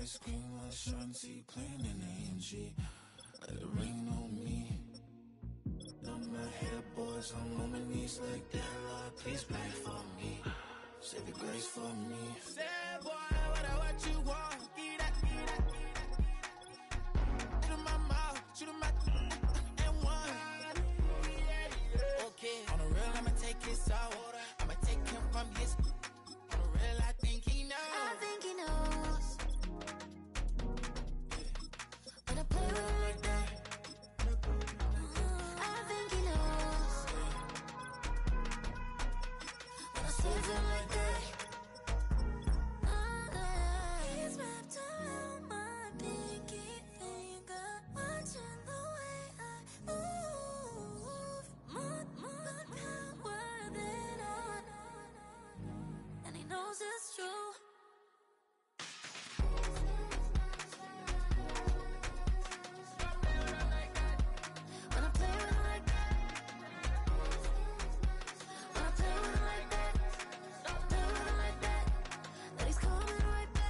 ice cream restaurant, playing in AMG. Let it rain on me. I'm not here, boys, I'm on my knees like that. Lord, please pray for me. Say the grace for me. Say, boy, what you want? Get that. Shoot in my mouth, shoot in my and one. Okay, on the real, I'ma take his out. I'ma take him from his. On the real, I think he knows. I think he knows. When I play with him like that. I think he knows. When I save him like that. He's wrapped around my pinky finger, watching the way I move. More power than on. And he knows it's true. When I play with him like that. When I play with him like that. Play with him like that. That he's coming right back.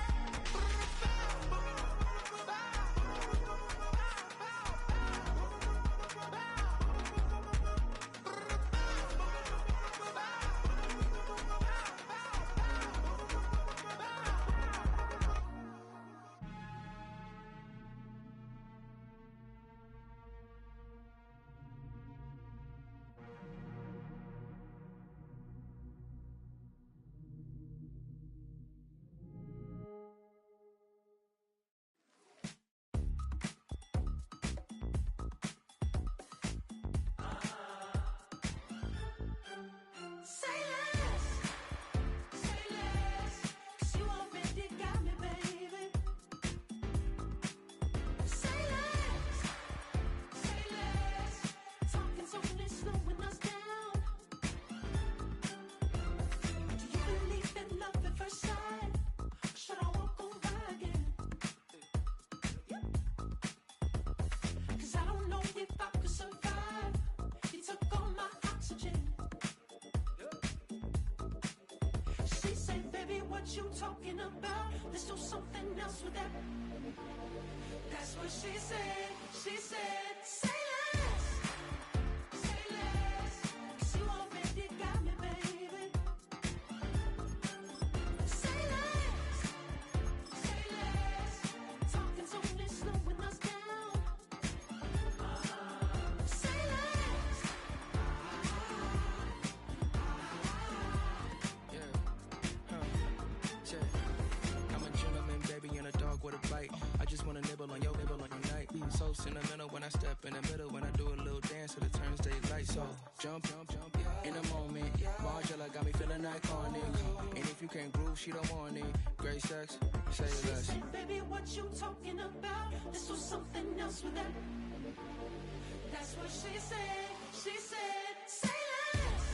Say less. Say less. 'Cause you already got me, baby. Say less. Say less. Talking's only slowing us down. Do you believe in love at first sight? Or should I walk on by again? 'Cause I don't know if I could survive. You took all my oxygen. She said, baby, what you talking about? Let's do something else with that. That's what she said. She said, say less. Say less. 'Cause you already got me, baby. Say less. Say less. Talking's only slowing us down. Say less. I'm a gentleman, baby, and a dog with a bite. I just wanna nibble on your night. Be so sentimental when I step in the middle. When I do a little dance till it turns daylight. So jump, in a moment. Margella got me feeling iconic. And if you can't groove, she don't want it. Great sex, say She less. said, baby, what you talking about? Let's do something else with that. That's what she said. She said, say less.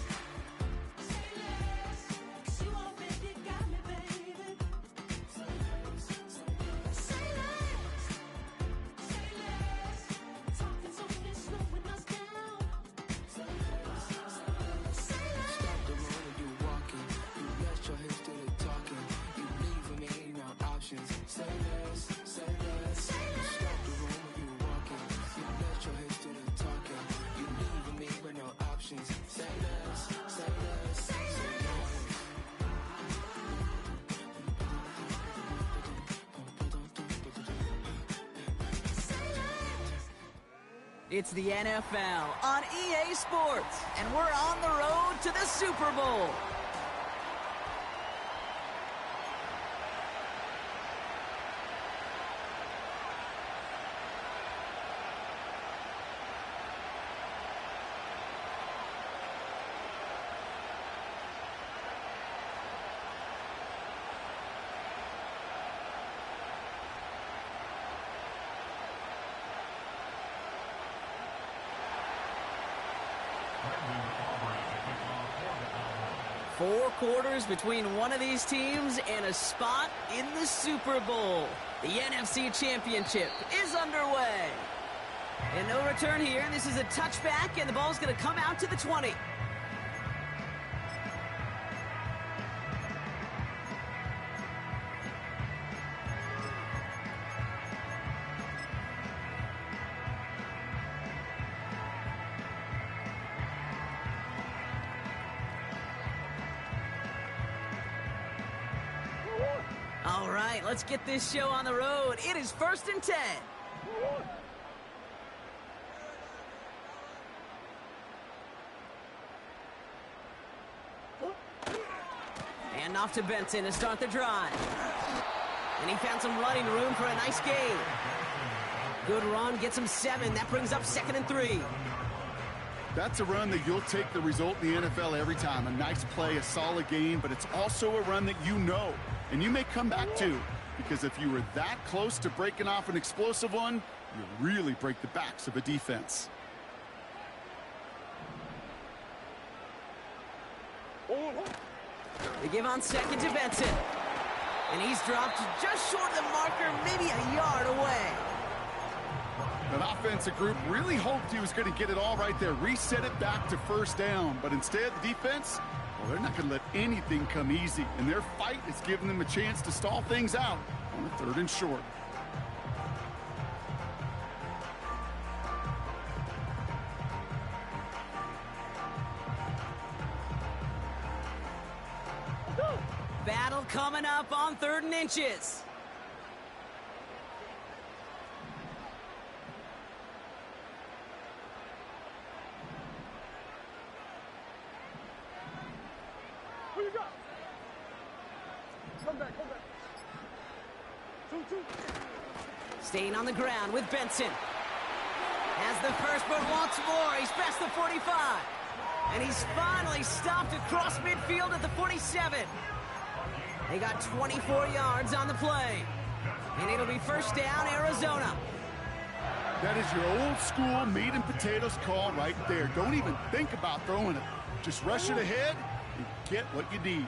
Say less. 'Cause you already got me, baby. Say less. Say less. Talking's only slowing us down. Say less. Stop the road when you walking. You rest your hips to the talking. You leaving me no options. Say less, say less. Stop the road when you walking. You rest your hips to the talking. You leaving me with no options. Say less, say less, say less. It's the NFL on EA Sports, and we're on the road to the Super Bowl. Four quarters between one of these teams and a spot in the Super Bowl. The NFC Championship is underway. And no return here. This is a touchback, and the ball's going to come out to the 20. right, let's get this show on the road. It is 1st and 10. And off to Benson to start the drive. And he found some running room for a nice gain. Good run, gets him 7. That brings up 2nd and 3. That's a run that you'll take the result in the NFL every time. A nice play, a solid game, but it's also a run that you know, and you may come back to, because if you were that close to breaking off an explosive one, you really break the backs of a defense. They give on 2nd to Benson. And he's dropped just short of the marker, maybe a yard away. An offensive group really hoped he was going to get it all right there, reset it back to 1st down. But instead, the defense, well, they're not going to let anything come easy. And their fight is giving them a chance to stall things out on a 3rd and short. Battle coming up on 3rd and inches. Staying on the ground with Benson. Has the first, but wants more. He's past the 45. And he's finally stopped across midfield at the 47. They got 24 yards on the play. And it'll be 1st down, Arizona. That is your old school meat and potatoes call right there. Don't even think about throwing it. Just rush it ahead and get what you need.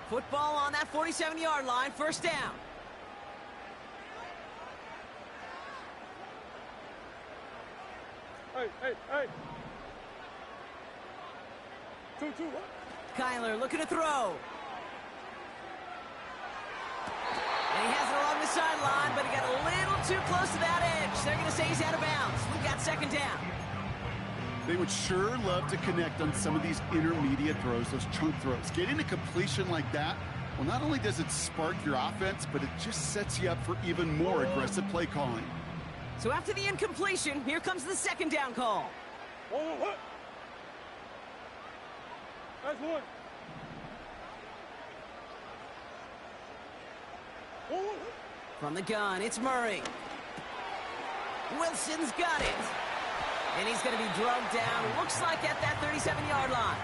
Football on that 47-yard line, 1st down. Hey. 2-2, what? Kyler looking to throw. And he has it along the sideline, but he got a little too close to that edge. They're going to say he's out of bounds. We've got 2nd down. They would sure love to connect on some of these intermediate throws, those chunk throws. Getting a completion like that, well, not only does it spark your offense, but it just sets you up for even more aggressive play calling. So after the incompletion, here comes the 2nd down call. What? That's one. From the gun, it's Murray. Wilson's got it. And he's going to be drugged down, looks like at that 37-yard line.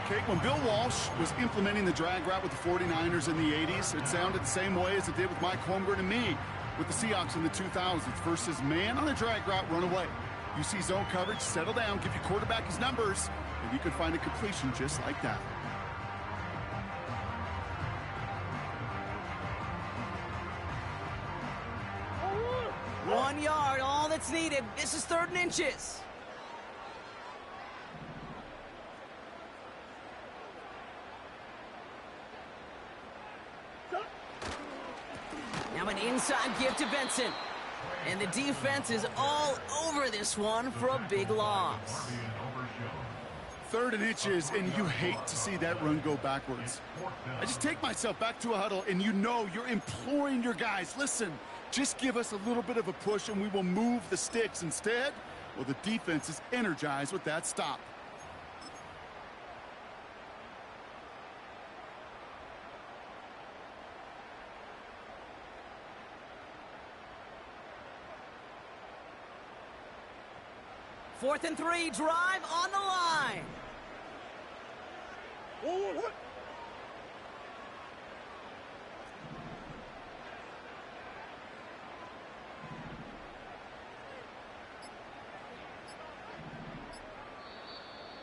Okay, when Bill Walsh was implementing the drag route with the 49ers in the 80s, it sounded the same way as it did with Mike Holmgren and me with the Seahawks in the 2000s versus man on a drag route, run away. You see zone coverage, settle down, give your quarterback his numbers, and you can find a completion just like that. One yard, all that's needed. This is 3rd and inches. Now an inside give to Benson. And the defense is all over this one for a big loss. 3rd and inches, and you hate to see that run go backwards. I just take myself back to a huddle, and you know you're imploring your guys, listen, just give us a little bit of a push and we will move the sticks. Instead, well, the defense is energized with that stop. Fourth and 3, drive on the line. What?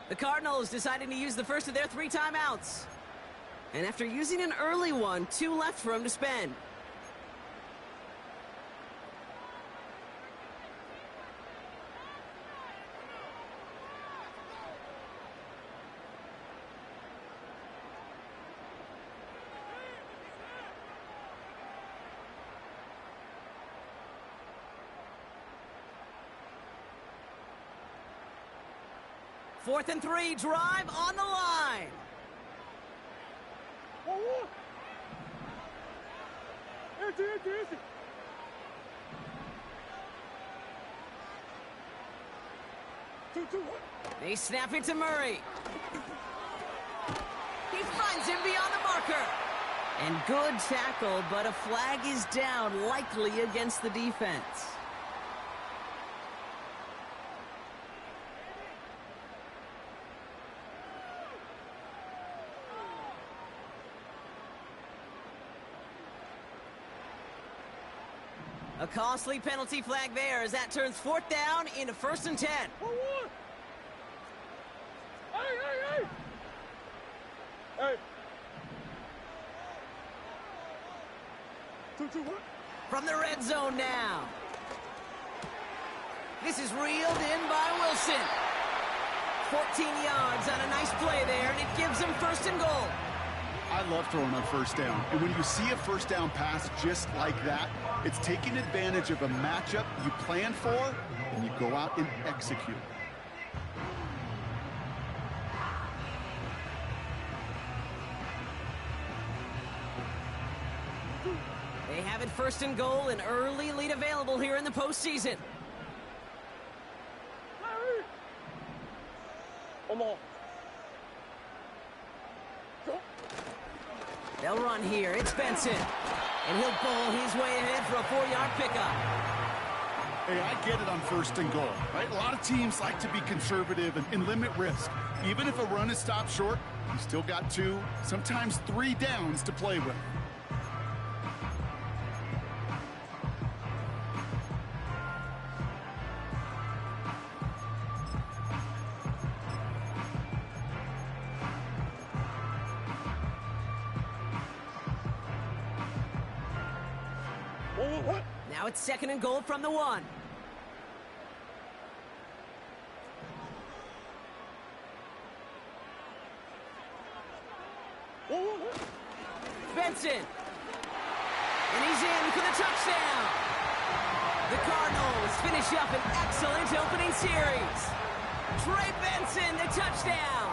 The Cardinals deciding to use the first of their 3 timeouts. And after using an early one, 2 left for him to spend. Fourth and 3, drive on the line. Take it easy. Two, one. They snap it to Murray. He finds him beyond the marker. And good tackle, but a flag is down, likely against the defense. A costly penalty flag there as that turns 4th down into 1st and 10. 1-1. Hey. Hey. 2-1. From the red zone now. This is reeled in by Wilson. 14 yards on a nice play there, and it gives him 1st and goal. I love throwing on 1st down. And when you see a 1st down pass just like that, it's taking advantage of a matchup you plan for, and you go out and execute. They have it 1st and goal, an early lead available here in the postseason. Larry. Come on. They'll run here. It's Benson. And he'll bowl his way ahead for a 4-yard pickup. Hey, I get it on 1st and goal, right? A lot of teams like to be conservative and limit risk. Even if a run is stopped short, you still got 2, sometimes 3 downs to play with. What? Now it's 2nd and goal from the 1. Benson. And he's in for the touchdown. The Cardinals finish up an excellent opening series. Trey Benson, the touchdown.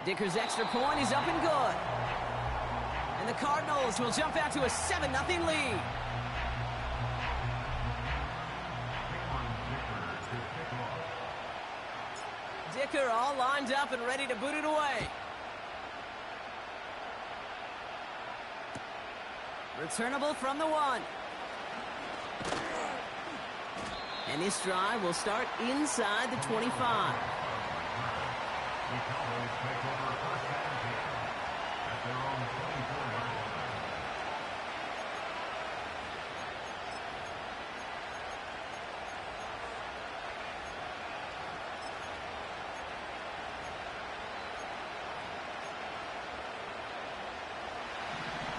Dicker's extra point is up and good. And the Cardinals will jump out to a 7-0 lead. Dicker all lined up and ready to boot it away. Returnable from the 1. And this drive will start inside the 25.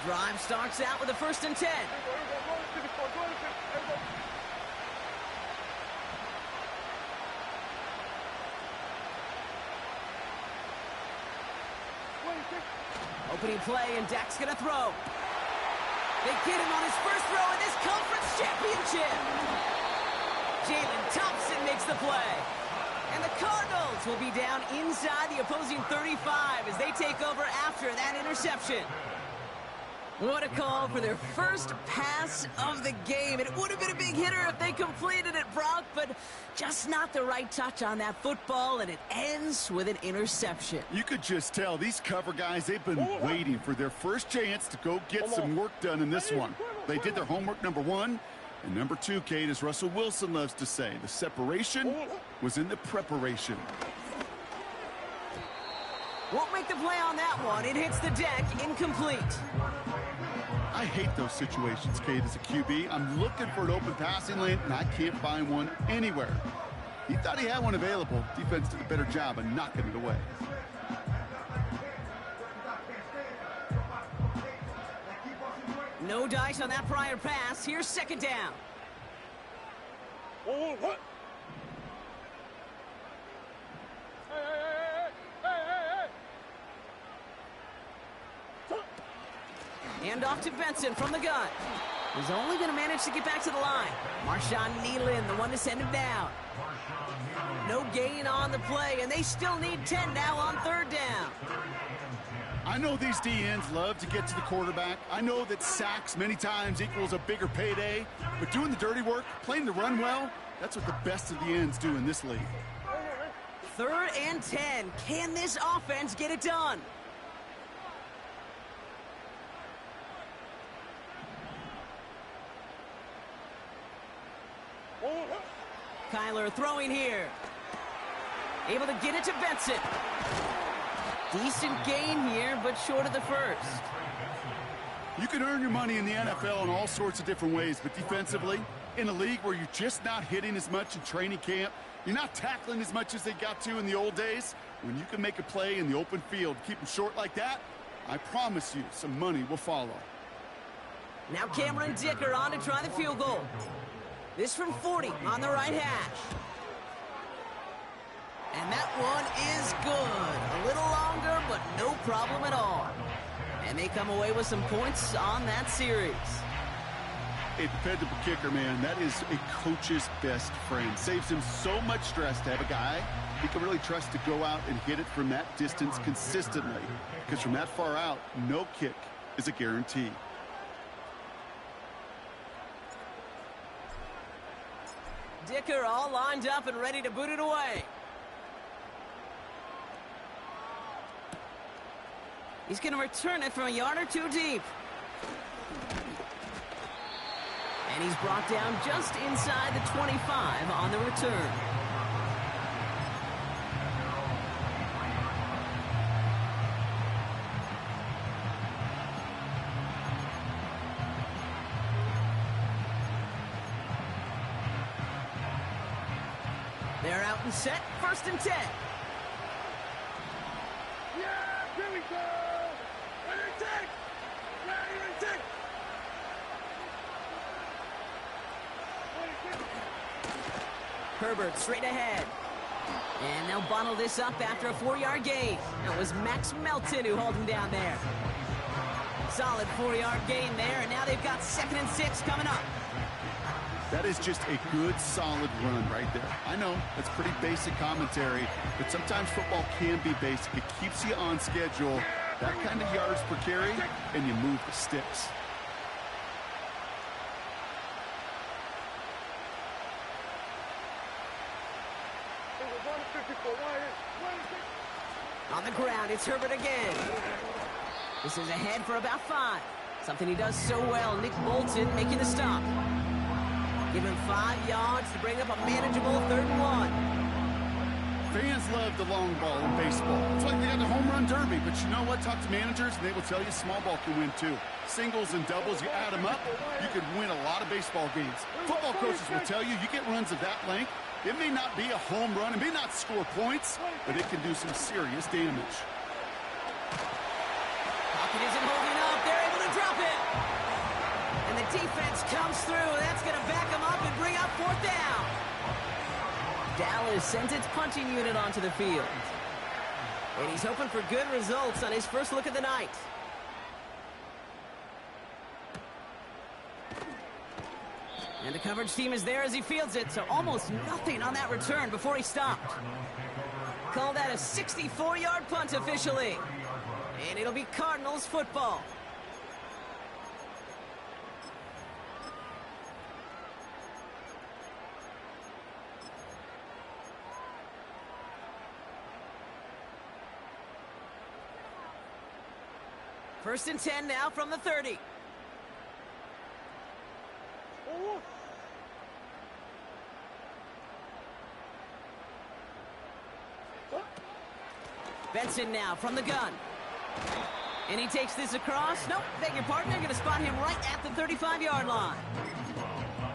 Drive starts out with a 1st and 10. Opening play, and Dak's gonna throw. They get him on his first throw in this conference championship. Jalen Thompson makes the play. And the Cardinals will be down inside the opposing 35 as they take over after that interception. What a call for their first pass of the game. It would have been a big hitter if they completed it, Brock, but just not the right touch on that football, and it ends with an interception. You could just tell these cover guys, they've been waiting for their first chance to go get some work done in this one. They did their homework, number 1. And number 2, Kate, as Russell Wilson loves to say, the separation was in the preparation. Won't make the play on that one. It hits the deck, incomplete. I hate those situations, Kate, as a QB. I'm looking for an open passing lane, and I can't find one anywhere. He thought he had one available. Defense did a better job of knocking it away. No dice on that prior pass. Here's 2nd down. What? Hand off to Benson from the gun. He's only going to manage to get back to the line. Marshawn Nealon, the one to send him down. No gain on the play, and they still need 10 now on 3rd down. I know these DNs love to get to the quarterback. I know that sacks many times equals a bigger payday, but doing the dirty work, playing the run well, that's what the best of the ends do in this league. 3rd and 10. Can this offense get it done? Kyler throwing here. Able to get it to Benson. Decent gain here, but short of the first. You can earn your money in the NFL in all sorts of different ways, but defensively, in a league where you're just not hitting as much in training camp, you're not tackling as much as they got to in the old days, when you can make a play in the open field, keep them short like that, I promise you some money will follow. Now Cameron Dicker on to try the field goal. This from 40 on the right hash. And that one is good. A little longer, but no problem at all. And they come away with some points on that series. A dependable kicker, man, that is a coach's best friend. Saves him so much stress to have a guy he can really trust to go out and hit it from that distance consistently. Because from that far out, no kick is a guarantee. Dicker all lined up and ready to boot it away. He's going to return it from a yard or two deep. And he's brought down just inside the 25 on the return. They're out and set, 1st and 10. Yeah, here we go. Ready to take. Ready to take. Herbert straight ahead. And they'll bottle this up after a 4-yard gain. That was Max Melton who hauled him down there. Solid 4-yard gain there, and now they've got 2nd and 6 coming up. That is just a good, solid run right there. I know, that's pretty basic commentary, but sometimes football can be basic. It keeps you on schedule, that kind of yards per carry, and you move the sticks. On the ground, it's Herbert again. This is ahead for about 5. Something he does so well. Nick Bolton making the stop. Give him 5 yards to bring up a manageable 3rd and 1. Fans love the long ball in baseball. It's like they got the home run derby, but you know what? Talk to managers, and they will tell you small ball can win too. Singles and doubles, you add them up, you could win a lot of baseball games. Football coaches will tell you, you get runs of that length, it may not be a home run, it may not score points, but it can do some serious damage. Pocket isn't holding up. They're able to drop it. And the defense comes through. That's going to back them up and bring up 4th down. Dallas sends its punching unit onto the field. And he's hoping for good results on his first look of the night. And the coverage team is there as he fields it, so almost nothing on that return before he stopped. Call that a 64-yard punt officially. And it'll be Cardinals football. First and 10 now from the 30. Benson now from the gun. And he takes this across. Nope, beg your pardon. They're going to spot him right at the 35-yard line.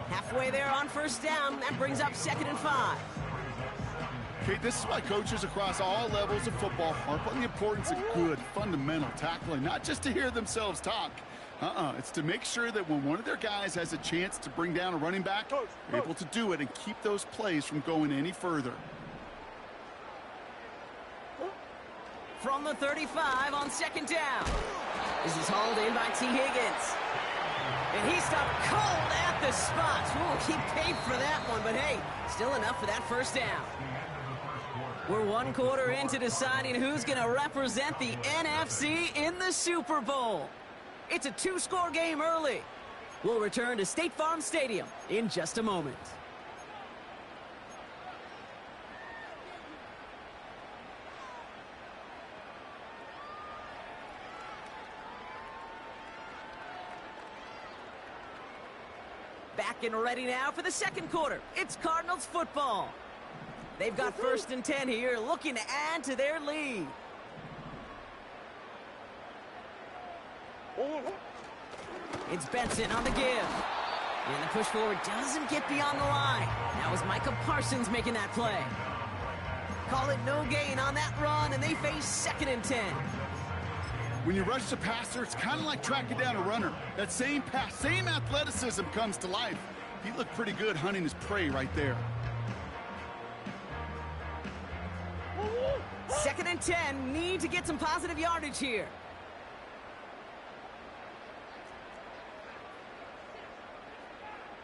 Halfway there on 1st down. That brings up 2nd and 5. Okay, this is why coaches across all levels of football harp on the importance of good, fundamental tackling, not just to hear themselves talk. It's to make sure that when one of their guys has a chance to bring down a running back, they're able to do it and keep those plays from going any further. From the 35 on 2nd down. This is hauled in by T. Higgins. And he stopped cold at the spot. Ooh, he paid for that one, but hey, still enough for that 1st down. We're one quarter into deciding who's going to represent the NFC in the Super Bowl. It's a two-score game early. We'll return to State Farm Stadium in just a moment. Back and ready now for the second quarter. It's Cardinals football. They've got 1st and 10 here, looking to add to their lead. It's Benson on the give. And the push forward doesn't get beyond the line. Now is Micah Parsons making that play. Call it no gain on that run, and they face 2nd and 10. When you rush the passer, it's kind of like tracking down a runner. That same pass, same athleticism comes to life. He looked pretty good hunting his prey right there. 2nd and 10, need to get some positive yardage here.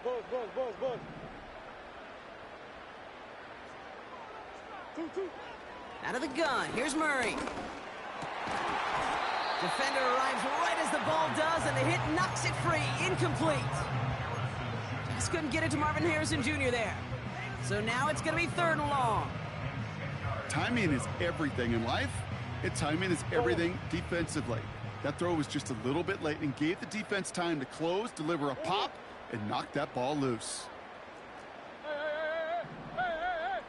Buzz. 2. Out of the gun, here's Murray. Defender arrives right as the ball does, and the hit knocks it free. Incomplete. Just couldn't get it to Marvin Harrison Jr. there. So now it's going to be 3rd and long. Timing is everything in life. And timing is everything defensively. That throw was just a little bit late and gave the defense time to close, deliver a pop, and knock that ball loose. Hey.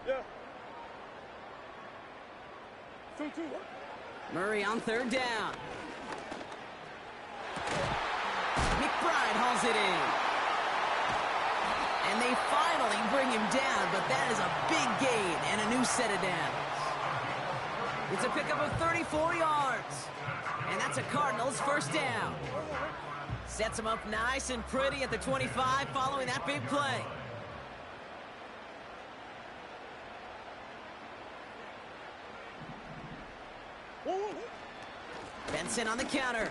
Yeah. 2. Murray on 3rd down. McBride hauls it in. And they finally bring him down, but that is a big gain and a new set of downs. It's a pickup of 34 yards. And that's a Cardinals 1st down. Sets him up nice and pretty at the 25 following that big play. Benson on the counter.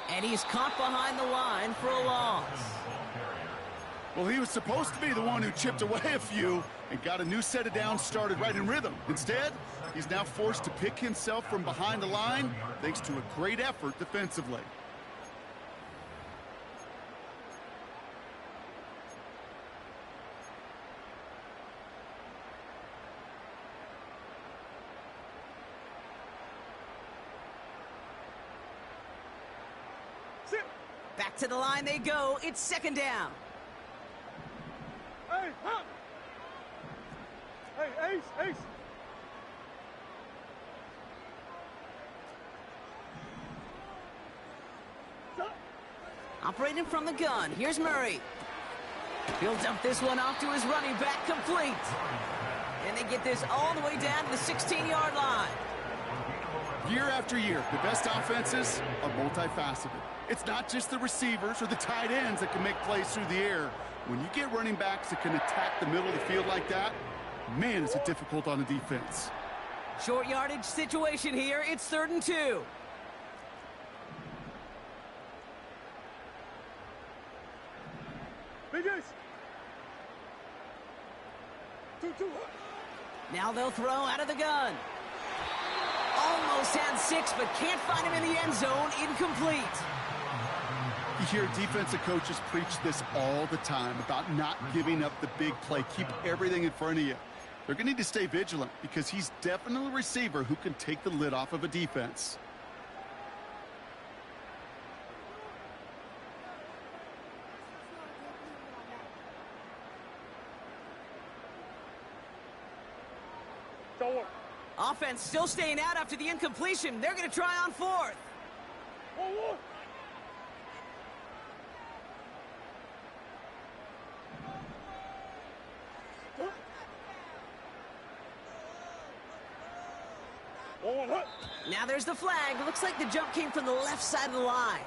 And he's caught behind the line for a loss. Well, he was supposed to be the one who chipped away a few and got a new set of downs started right in rhythm. Instead, he's now forced to pick himself from behind the line thanks to a great effort defensively. Back to the line they go. It's 2nd down. Hey, hop! Hey, Ace! Stop! Operating from the gun. Here's Murray. He'll dump this one off to his running back, complete. And they get this all the way down to the 16-yard line. Year after year, the best offenses are multifaceted. It's not just the receivers or the tight ends that can make plays through the air. When you get running backs that can attack the middle of the field like that, man, is it difficult on the defense. Short yardage situation here. It's 3rd and 2. Big Ace! 2. Now they'll throw out of the gun. Almost had 6, but can't find him in the end zone. Incomplete. You hear defensive coaches preach this all the time about not giving up the big play. Keep everything in front of you. They're going to need to stay vigilant because he's definitely a receiver who can take the lid off of a defense. Offense still staying out after the incompletion. They're going to try on 4th. 1. Now there's the flag. Looks like the jump came from the left side of the line.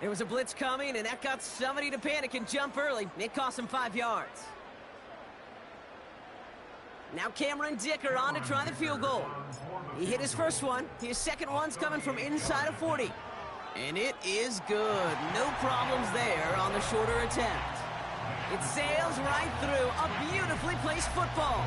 There was a blitz coming, and that got somebody to panic and jump early. It cost him 5 yards. Now Cameron Dicker on to try the field goal. He hit his first one. His second one's coming from inside of 40. And it is good. No problems there on the shorter attempt. It sails right through. A beautifully placed football.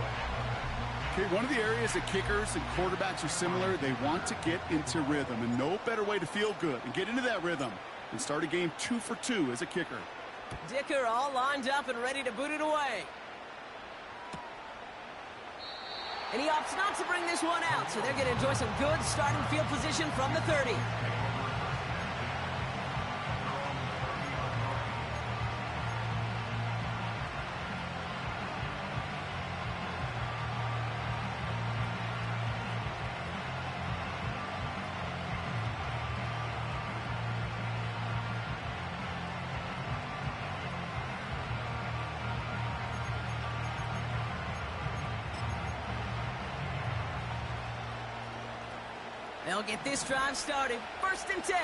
Okay, one of the areas that kickers and quarterbacks are similar, they want to get into rhythm, and no better way to feel good and get into that rhythm than start a game 2 for 2 as a kicker. Dicker all lined up and ready to boot it away. And he opts not to bring this one out, so they're going to enjoy some good starting field position from the 30. They'll get this drive started. 1st and 10.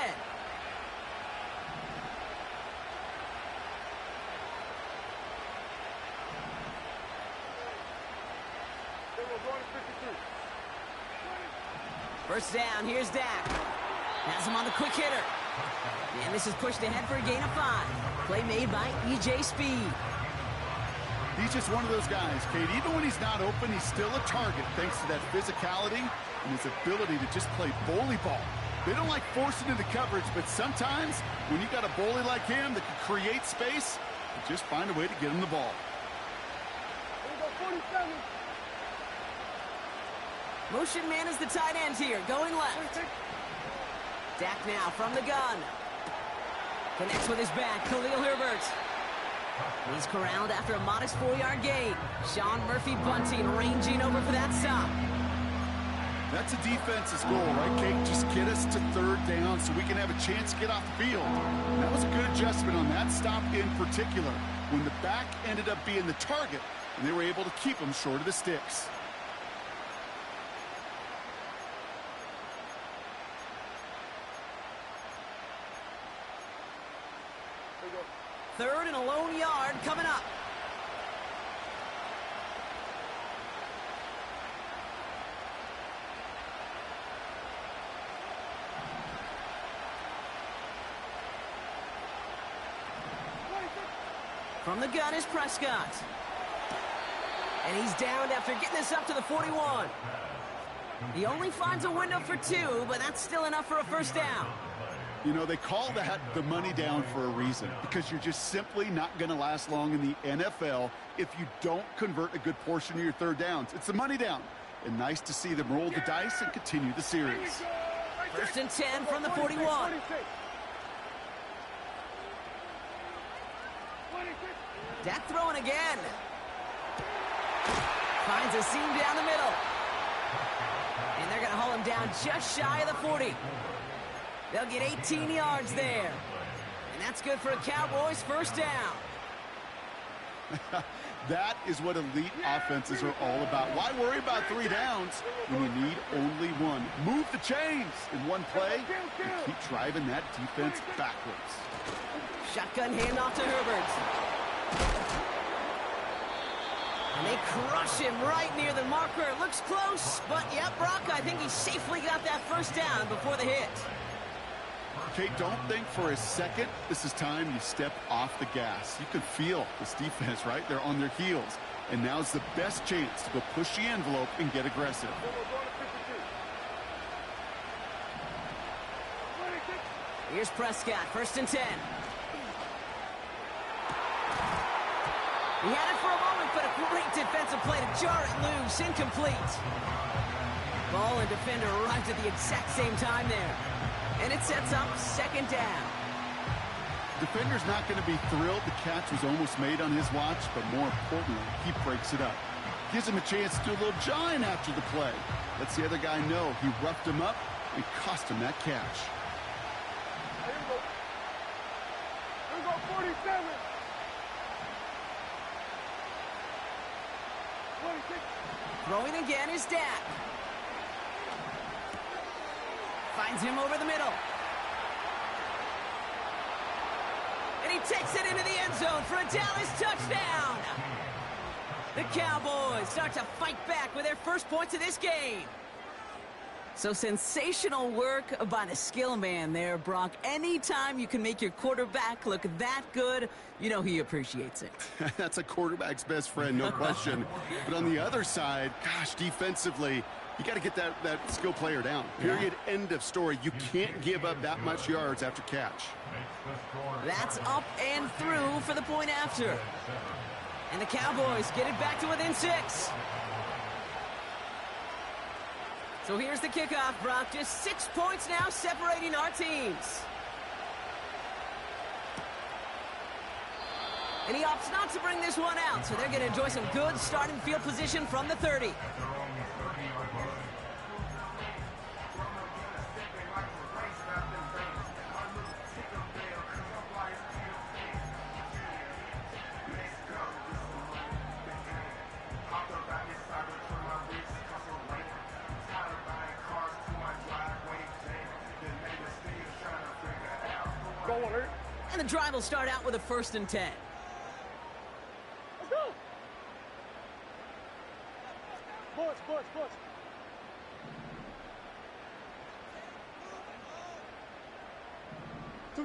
First down, here's Dak. Has him on the quick hitter. And this is pushed ahead for a gain of 5. Play made by E.J. Speed. He's just one of those guys, Kate. Even when he's not open, he's still a target thanks to that physicality and his ability to just play bully ball. They don't like forcing into coverage, but sometimes when you got a bully like him that can create space, you just find a way to get him the ball. Motion man is the tight end here, going left. Dak now from the gun. Connects with his back, Khalil Herbert. He's corralled after a modest 4-yard gain. Sean Murphy-Bunting ranging over for that stop. That's a defense's goal, right, Kate? Just get us to 3rd down so we can have a chance to get off the field. And that was a good adjustment on that stop in particular, when the back ended up being the target, and they were able to keep him short of the sticks. Third and a lone yard coming up. From the gun is Prescott. And he's downed after getting this up to the 41. He only finds a window for 2, but that's still enough for a first down. You know, they call that the money down for a reason, because you're just simply not going to last long in the NFL if you don't convert a good portion of your 3rd downs. It's the money down. And nice to see them roll the dice and continue the series. 1st and 10 from the 41. Dak throwing again. Finds a seam down the middle. And they're going to haul him down just shy of the 40. They'll get 18 yards there. And that's good for a Cowboys first down. That is what elite offenses are all about. Why worry about 3 downs when you need only 1? Move the chains in one play and keep driving that defense backwards. Shotgun handoff to Herbert. And they crush him right near the marker. It looks close, but yeah, Brock, I think he safely got that first down before the hit. Okay, don't think for a second this is time you step off the gas. You can feel this defense, right? They're on their heels. And now's the best chance to go push the envelope and get aggressive. Here's Prescott, 1st and 10. He had it for a moment, but a great defensive play to jar it loose. Incomplete. Ball and defender arrived at the exact same time there. And it sets up 2nd down. Defender's not going to be thrilled the catch was almost made on his watch, but more importantly, he breaks it up. Gives him a chance to do a little jawing after the play. Lets the other guy know he roughed him up and cost him that catch. Here we go, 47. 26. Throwing again is Dak. Finds him over the middle. And he takes it into the end zone for a Dallas touchdown. The Cowboys start to fight back with their first points of this game. So sensational work by the skill man there, Brock. Anytime you can make your quarterback look that good, you know he appreciates it. That's a quarterback's best friend, no question. But on the other side, gosh, defensively, you got to get that skill player down. Period. Yeah. End of story. You can't give up that much yards after catch. That's up and through for the point after. And the Cowboys get it back to within 6. So here's the kickoff, Brock. Just 6 points now separating our teams. And he opts not to bring this one out, so they're going to enjoy some good starting field position from the 30. And the drive will start out with a 1st and 10. Let's go. Push.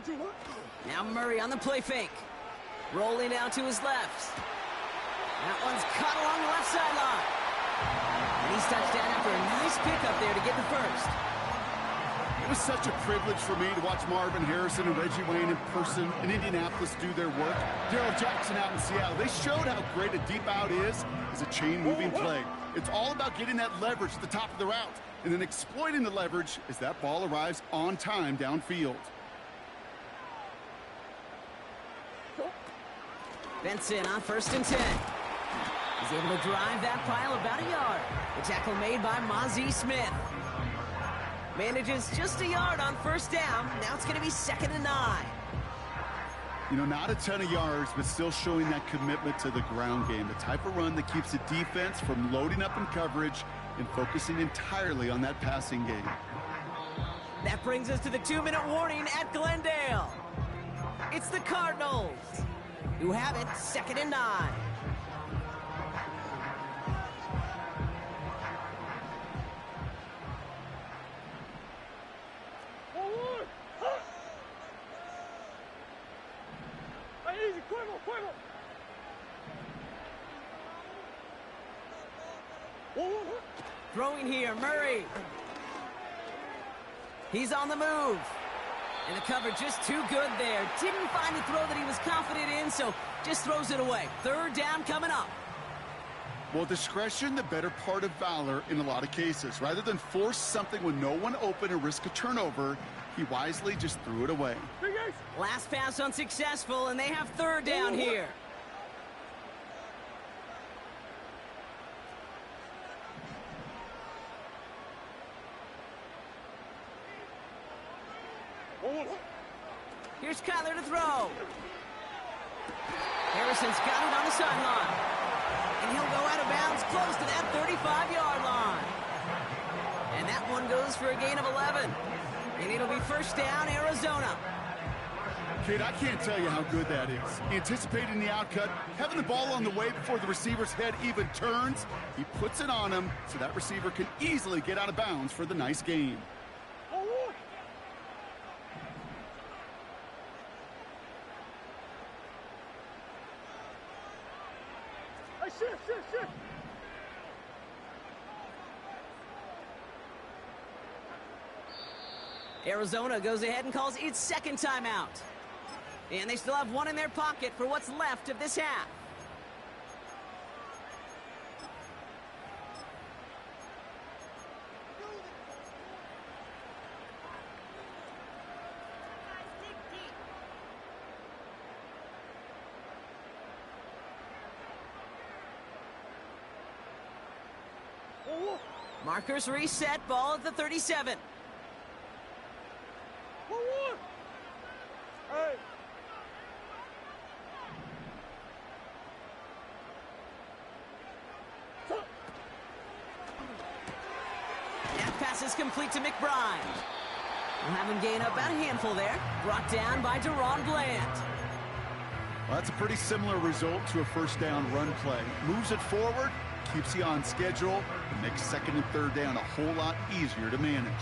Two, what? Now Murray on the play fake. Rolling out to his left. That one's caught along the left sideline. And he's touched down after a nice pickup there to get the 1st. It was such a privilege for me to watch Marvin Harrison and Reggie Wayne in person in Indianapolis do their work. Darrell Jackson out in Seattle. They showed how great a deep out is as a chain-moving play. It's all about getting that leverage at the top of the route and then exploiting the leverage as that ball arrives on time downfield. Benson on 1st and 10. He's able to drive that pile about a yard. The tackle made by Mazi Smith. Manages just a yard on 1st down. Now it's going to be 2nd and 9. You know, not a ton of yards, but still showing that commitment to the ground game. The type of run that keeps the defense from loading up in coverage and focusing entirely on that passing game. That brings us to the 2-minute warning at Glendale. It's the Cardinals who have it 2nd and 9. Throwing here, Murray. He's on the move. And the cover just too good there. Didn't find the throw that he was confident in, so just throws it away. 3rd down coming up. Well, discretion, the better part of valor in a lot of cases. Rather than force something with no one open and risk a turnover, he wisely just threw it away. Last pass unsuccessful, and they have 3rd down here. Here's Kyler to throw. Harrison's got it on the sideline. And he'll go out of bounds close to that 35-yard line. And that one goes for a gain of 11. And it'll be 1st down, Arizona. Kid, I can't tell you how good that is. Anticipating the outcut, having the ball on the way before the receiver's head even turns. He puts it on him so that receiver can easily get out of bounds for the nice gain. Shift. Arizona goes ahead and calls its 2nd timeout. And they still have one in their pocket for what's left of this half. Markers reset, ball at the 37. Hey. That pass is complete to McBride. We'll have him gain up about a handful there. Brought down by Deron Bland. Well, that's a pretty similar result to a 1st down run play. Moves it forward, keeps you on schedule, and makes second and third down a whole lot easier to manage.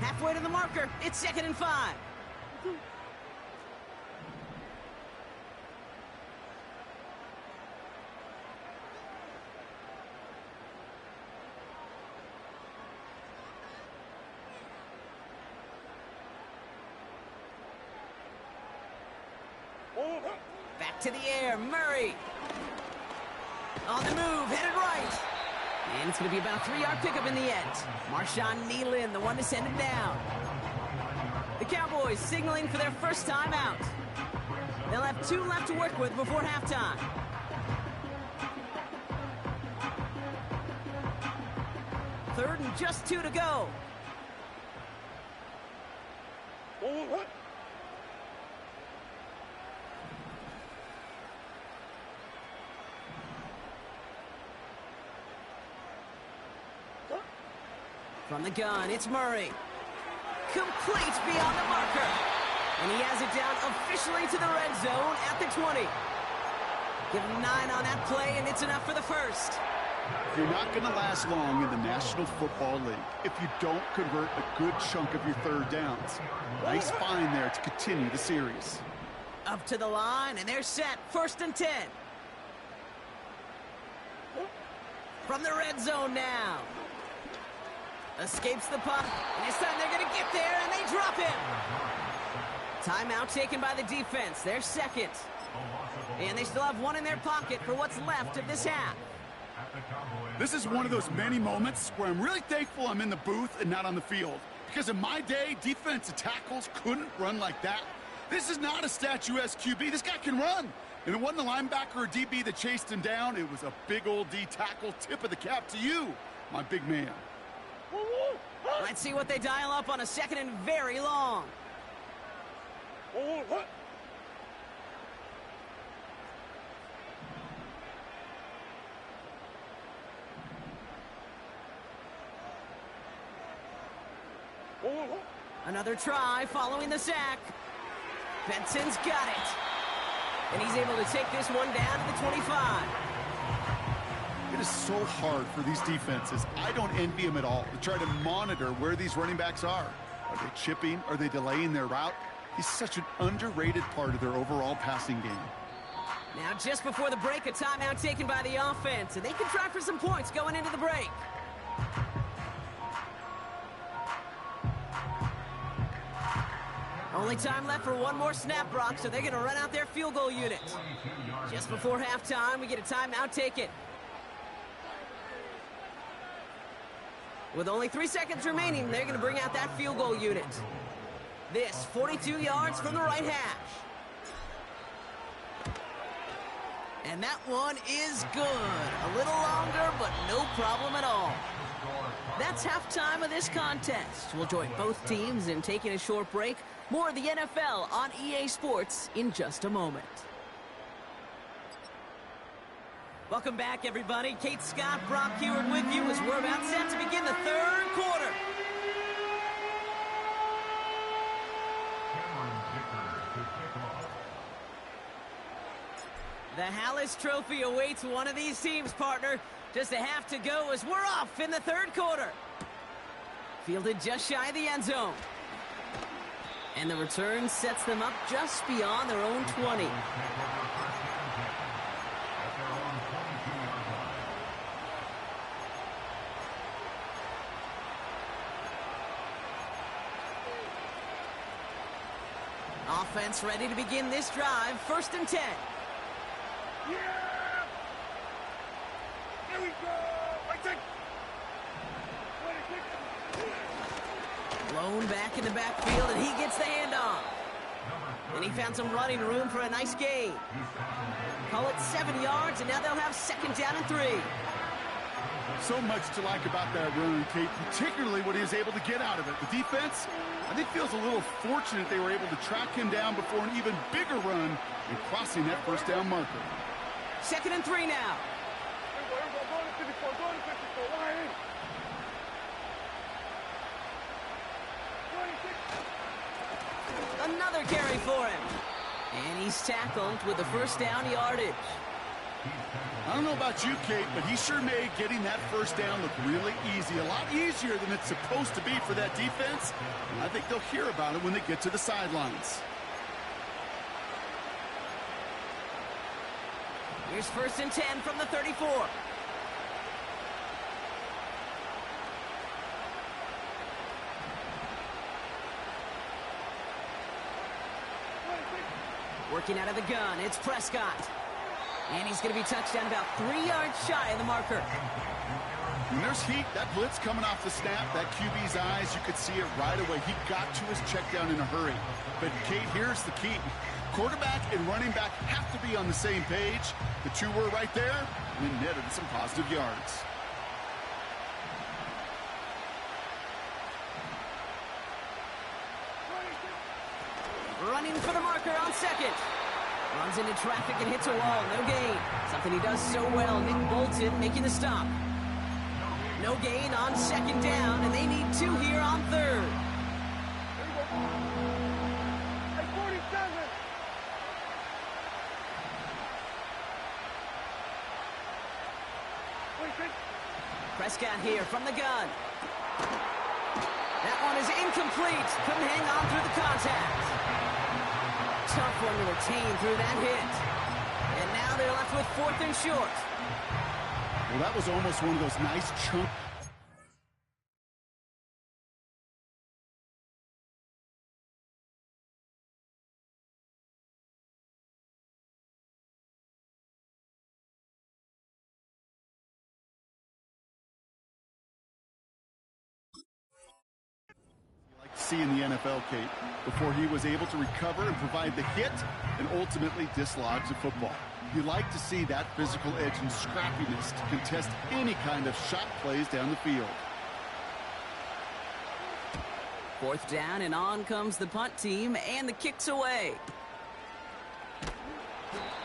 Halfway to the marker. It's 2nd and 5. Back to the air, Murray. On the move, headed right. And it's going to be about a 3-yard pickup in the end. Marshawn Nealon, the one to send it down. The Cowboys signaling for their first time out. They'll have 2 left to work with before halftime. Third and just 2 to go. From the gun, it's Murray. Complete beyond the marker. And he has it down officially to the red zone at the 20. Give him 9 on that play, and it's enough for the first. You're not going to last long in the National Football League if you don't convert a good chunk of your third downs. Nice find there to continue the series. Up to the line, and they're set. 1st and 10. From the red zone now. Escapes the punt, and this time they're going to get there, and they drop him. Timeout taken by the defense. They're second. And they still have 1 in their pocket for what's left of this half. This is one of those many moments where I'm really thankful I'm in the booth and not on the field. Because in my day, defensive tackles couldn't run like that. This is not a statuesque QB. This guy can run. And it wasn't a linebacker or DB that chased him down. It was a big old D tackle. Tip of the cap to you, my big man. Let's see what they dial up on a 2nd and very long. Another try following the sack. Benson's got it. And he's able to take this one down to the 25. It is so hard for these defenses. I don't envy them at all to try to monitor where these running backs are. Are they chipping? Are they delaying their route? He's such an underrated part of their overall passing game. Now, just before the break, a timeout taken by the offense, and they can try for some points going into the break. Only time left for one more snap, Brock, so they're going to run out their field goal unit. Just before halftime, we get a timeout taken. With only 3 seconds remaining, they're going to bring out that field goal unit. This, 42 yards from the right hash. And that one is good. A little longer, but no problem at all. That's halftime of this contest. We'll join both teams in taking a short break. More of the NFL on EA Sports in just a moment. Welcome back, everybody. Kate Scott, Brock Huard with you as we're about set to begin the third quarter. The Hallis Trophy awaits one of these teams, partner. Just a half to go as we're off in the third quarter. Fielded just shy of the end zone. And the return sets them up just beyond their own 20. Offense ready to begin this drive. 1st and 10. Yeah! Here we go! Right there! Blown back in the backfield, and he gets the handoff. And he found some running room for a nice gain. Call it 7 yards, and now they'll have 2nd down and 3. So much to like about that run, Kate, particularly what he was able to get out of it. The defense, I think, feels a little fortunate they were able to track him down before an even bigger run and crossing that 1st down marker. 2nd and 3 now. Another carry for him. And he's tackled with the first down yardage. I don't know about you, Kate, but he sure made getting that first down look really easy. A lot easier than it's supposed to be for that defense. I think they'll hear about it when they get to the sidelines. Here's 1st and 10 from the 34. Working out of the gun, it's Prescott. And he's going to be touched down about 3 yards shy of the marker. When there's heat, that blitz coming off the snap, that QB's eyes, you could see it right away. He got to his check down in a hurry. But, Kate, here's the key. Quarterback and running back have to be on the same page. The two were right there, and it netted some positive yards. Running for the marker on 2nd. Runs into traffic and hits a wall. No gain. Something he does so well. Nick Bolton making the stop. No gain on 2nd down, and they need 2 here on 3rd. Hey, 47. Prescott here from the gun. That one is incomplete. Couldn't hang on through the contact. Tough one to retain through that hit. And now they're left with 4th and short. Well, that was almost one of those nice chunk. See in the NFL, Kate, before he was able to recover and provide the hit and ultimately dislodge the football. You like to see that physical edge and scrappiness to contest any kind of shot plays down the field. 4th down, and on comes the punt team, and the kick's away.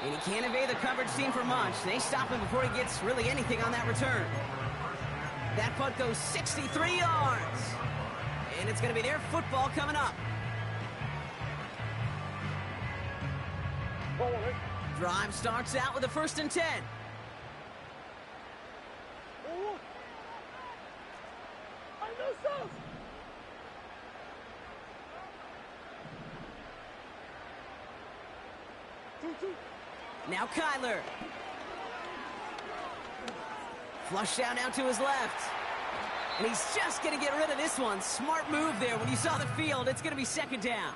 And he can't evade the coverage team for much. They stop him before he gets really anything on that return. That punt goes 63 yards. And it's going to be their football coming up. Drive starts out with a 1st and 10. Now Kyler. Flush down out to his left. And he's just going to get rid of this one. Smart move there. When you saw the field, it's going to be 2nd down.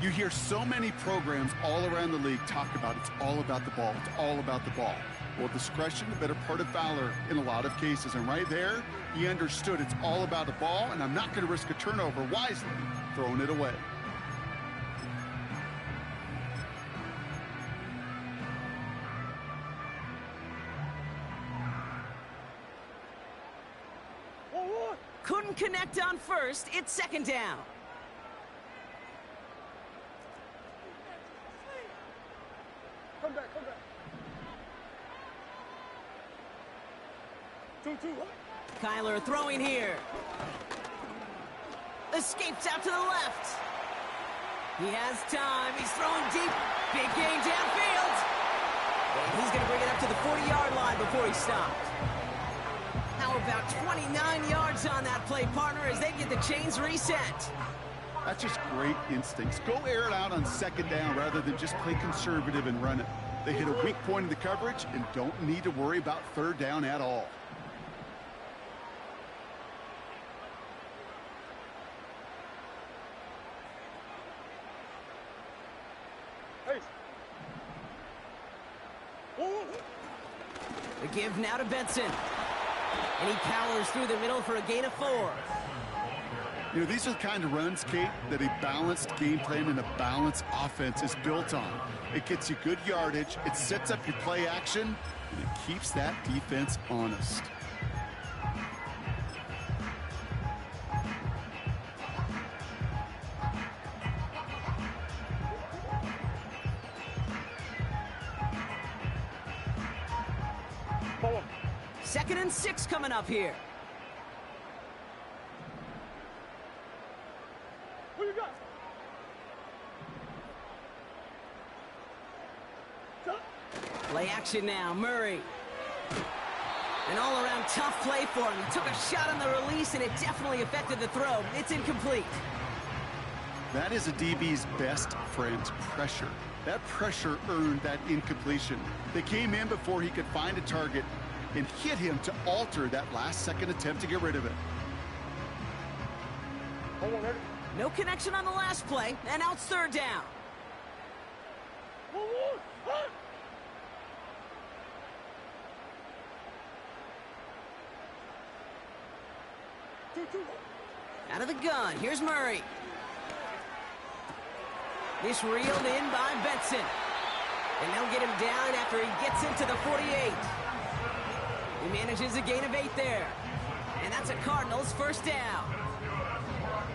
You hear so many programs all around the league talk about it's all about the ball. It's all about the ball. Well, discretion, the better part of valor in a lot of cases. And right there, he understood it's all about the ball, and I'm not going to risk a turnover wisely, throwing it away. Couldn't connect on 1st. It's 2nd down. Come back. 2-2. Kyler throwing here. Escapes out to the left. He has time. He's throwing deep. Big gain downfield. And he's going to bring it up to the 40-yard line before he stopped. How about 29 yards on that play, partner, as they get the chains reset? That's just great instincts. Go air it out on 2nd down rather than just play conservative and run it. They hit a weak point in the coverage and don't need to worry about 3rd down at all. The give now to Benson. And he powers through the middle for a gain of 4. You know, these are the kind of runs, Kate, that a balanced game plan and a balanced offense is built on. It gets you good yardage, it sets up your play action, and it keeps that defense honest. Second and 6 coming up here. Who you got? Play action now, Murray. An all-around tough play for him. He took a shot on the release, and it definitely affected the throw. It's incomplete. That is a DB's best friend, pressure. That pressure earned that incompletion. They came in before he could find a target and hit him to alter that last-second attempt to get rid of it. No connection on the last play, and now it's third down. Out of the gun, here's Murray. This reeled in by Benson. And they'll get him down after he gets into the 48. He manages a gain of 8 there. And that's a Cardinals first down.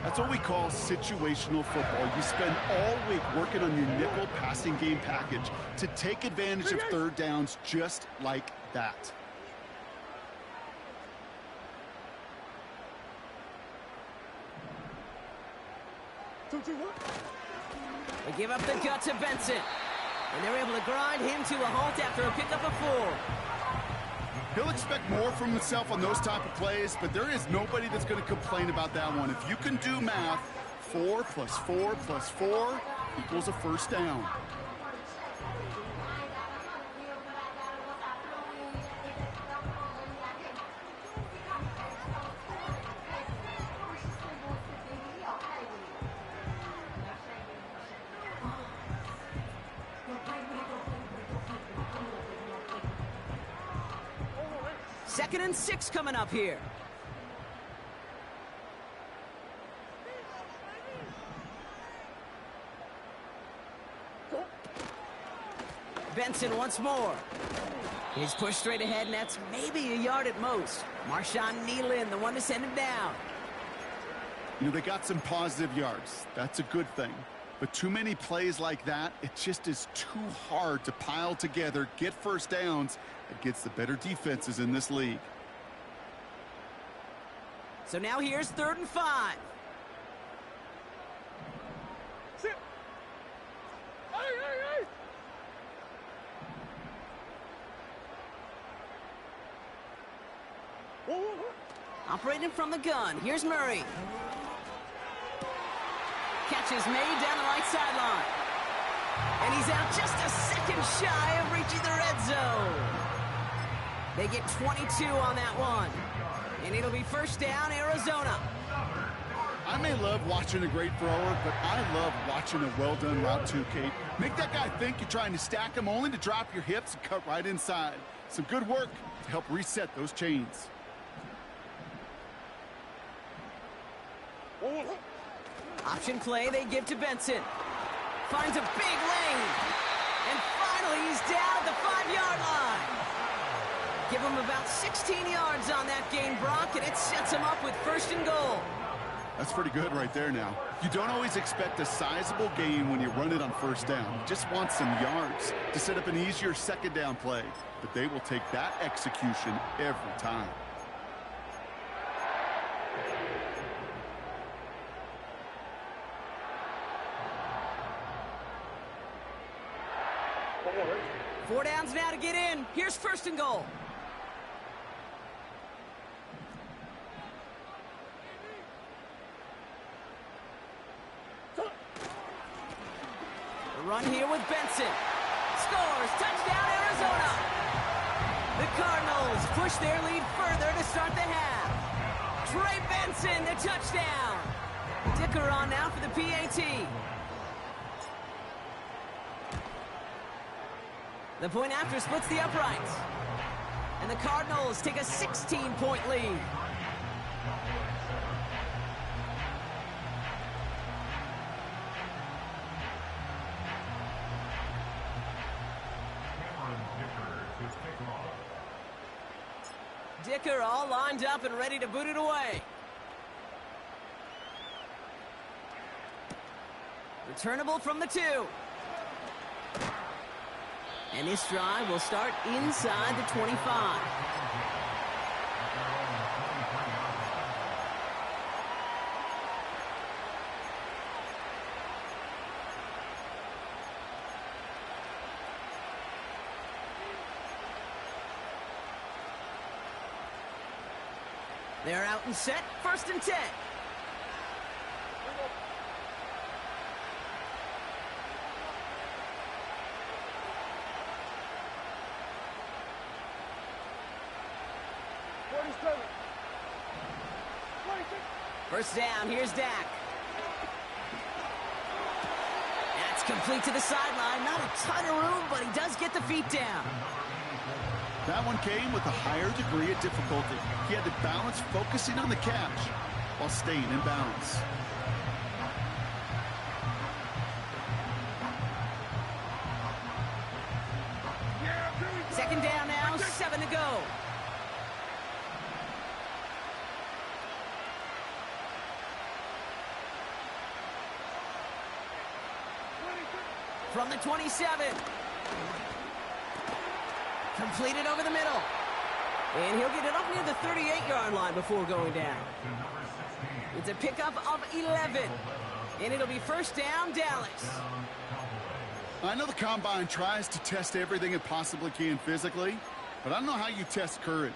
That's what we call situational football. You spend all week working on your nickel passing game package to take advantage of third downs just like that. They give up the gut to Benson. And they're able to grind him to a halt after a pickup of 4. He'll expect more from himself on those type of plays, but there is nobody that's going to complain about that one. If you can do math, 4 plus 4 plus 4 equals a first down. Second and 6 coming up here. Benson once more. He's pushed straight ahead, and that's maybe a yard at most. Marshawn Nealon, the one to send him down. You know, they got some positive yards. That's a good thing. But too many plays like that, it just is too hard to pile together, get first downs against the better defenses in this league. So now here's 3rd and 5. Sit. Hey. Operating from the gun, here's Murray. Catch is made down the right sideline. And he's out just a second shy of reaching the red zone. They get 22 on that one. And it'll be first down, Arizona. I may love watching a great thrower, but I love watching a well-done route too, Kate. Make that guy think you're trying to stack him only to drop your hips and cut right inside. Some good work to help reset those chains. Option play they give to Benson. Finds a big lane. And finally he's down at the 5-yard line. Give him about 16 yards on that gain, Brock, and it sets him up with 1st and goal. That's pretty good right there now. You don't always expect a sizable gain when you run it on first down. You just want some yards to set up an easier second down play. But they will take that execution every time. Four downs now to get in. Here's 1st and goal. The run here with Benson. Scores. Touchdown, Arizona. The Cardinals push their lead further to start the half. Trey Benson, the touchdown. Dicker on now for the PAT. The point after splits the uprights. And the Cardinals take a 16-point lead. Dicker all lined up and ready to boot it away. Returnable from the 2. And this drive will start inside the 25. They're out and set, 1st and 10. First down, here's Dak. That's complete to the sideline. Not a ton of room, but he does get the feet down. That one came with a higher degree of difficulty. He had to balance focusing on the catch while staying in bounds. Second down now, 7 to go. From the 27. Completed over the middle. And he'll get it up near the 38-yard line before going down. It's a pickup of 11. And it'll be first down, Dallas. I know the Combine tries to test everything it possibly can physically, but I don't know how you test courage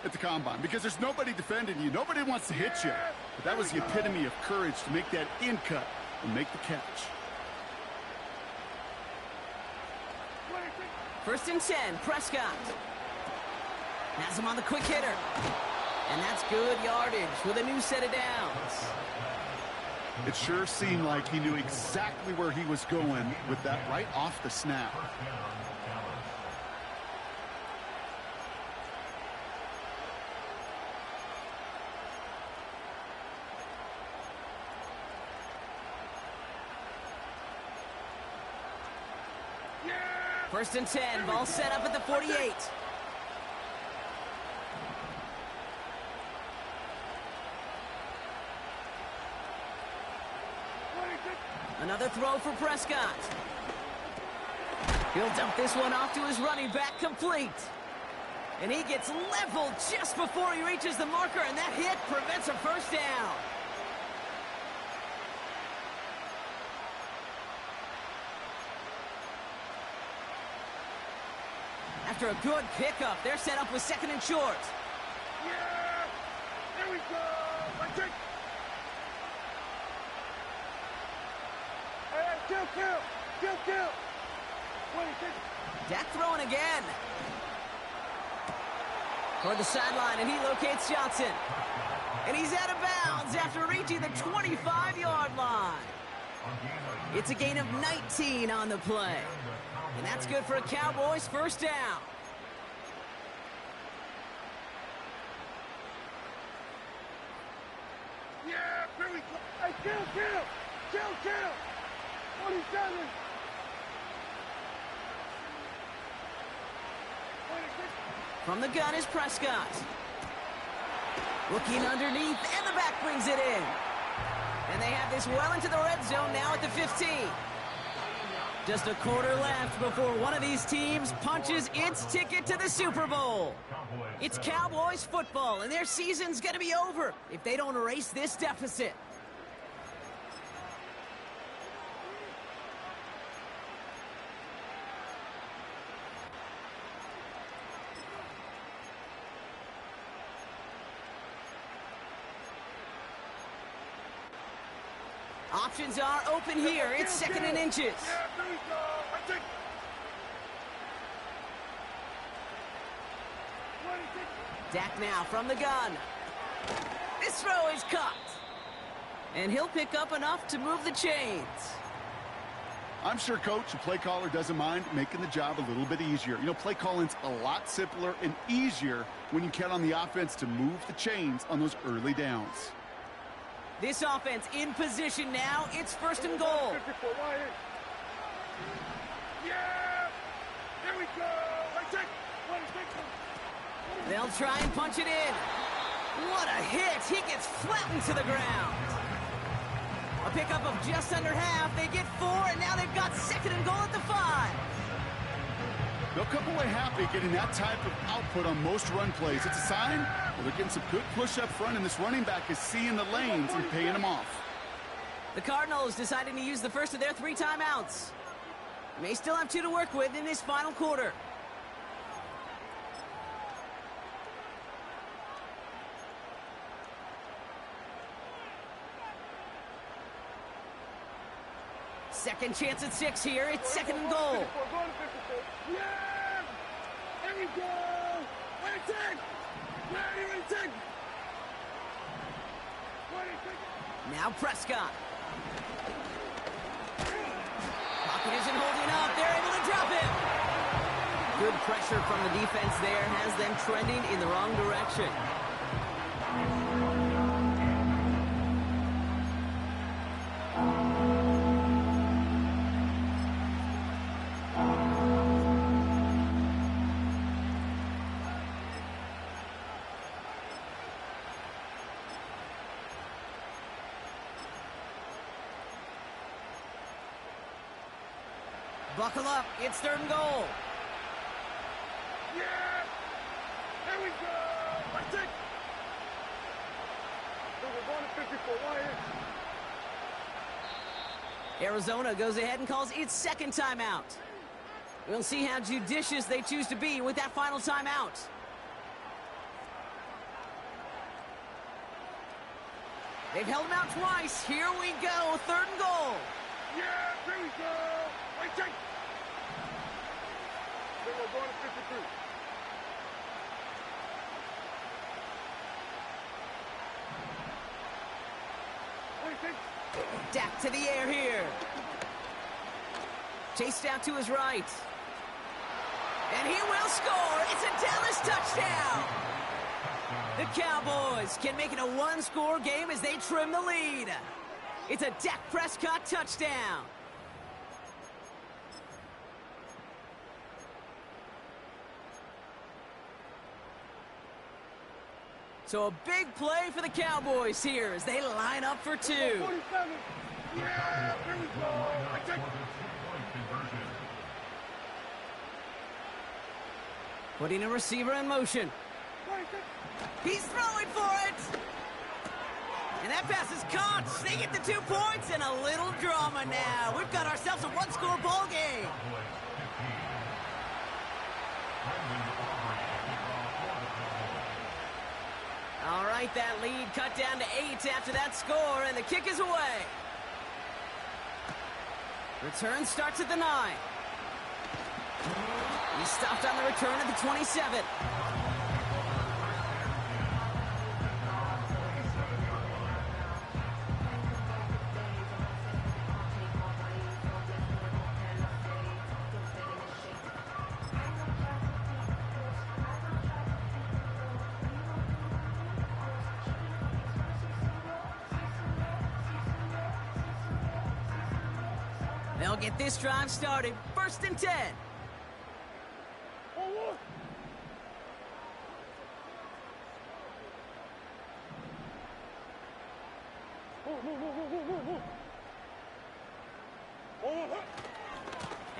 at the Combine because there's nobody defending you. Nobody wants to hit you. But that was the epitome of courage to make that in cut and make the catch. 1st and 10, Prescott. Has him on the quick hitter. And that's good yardage with a new set of downs. It sure seemed like he knew exactly where he was going with that right off the snap. First and 10, ball set up at the 48. Another throw for Prescott. He'll dump this one off to his running back, complete. And he gets leveled just before he reaches the marker, and that hit prevents a first down. After a good pickup, they're set up with 2nd and short. Yeah! There we go! Let's take... Hey, kill! 26. Dak throwing again. Toward the sideline, and he locates Johnson. And he's out of bounds after reaching the 25-yard line. It's a gain of 19 on the play. And that's good for a Cowboys first down. Yeah, here we go. Hey, kill! 27. 26. From the gun is Prescott. Looking underneath, and the back brings it in. And they have this well into the red zone now at the 15. Just a quarter left before one of these teams punches its ticket to the Super Bowl. It's Cowboys football, and their season's going to be over if they don't erase this deficit. Options are open here. It's 2nd and inches. Yeah, there we go. I take... 26. Dak now from the gun. This throw is caught. And he'll pick up enough to move the chains. I'm sure coach and play caller doesn't mind making the job a little bit easier. You know, play calling's a lot simpler and easier when you count on the offense to move the chains on those early downs. This offense in position now. It's 1st and goal. 54, yeah! There we go! I take 26. They'll try and punch it in. What a hit! He gets flattened to the ground. A pickup of just under half. They get 4, and now they've got 2nd and goal at the 5. They'll come away happy getting that type of output on most run plays. It's a sign that they're getting some good push up front, and this running back is seeing the lanes and paying them off. The Cardinals deciding to use the first of their 3 timeouts. May still have 2 to work with in this final quarter. Second chance at 6 here. It's second and goal. Go to 54. Yeah! There we go! Ready, take! Ready, take! Ready, take! Now Prescott. Pocket isn't holding up. They're able to drop him. Good pressure from the defense there has them trending in the wrong direction. Buckle up. It's third and goal. Yeah! There we go! Let's take! So we're going to 54. Why here? Arizona goes ahead and calls its second timeout. We'll see how judicious they choose to be with that final timeout. They've held him out twice. Here we go. Third and goal. Yeah! There we go! Let's take! So we're going to 53. Dak to the air here. Chased out to his right. And he will score. It's a Dallas touchdown. The Cowboys can make it a one-score game as they trim the lead. It's a Dak Prescott touchdown. So a big play for the Cowboys here as they line up for 2. 47. Yeah! There we go! Let's take! Putting a receiver in motion. He's throwing for it. And that pass is caught. They get the 2 points and a little drama now. We've got ourselves a one-score ball game. All right, that lead cut down to 8 after that score, and the kick is away. Return starts at the 9. He stopped on the return at the 27. They'll get this drive started. First and 10.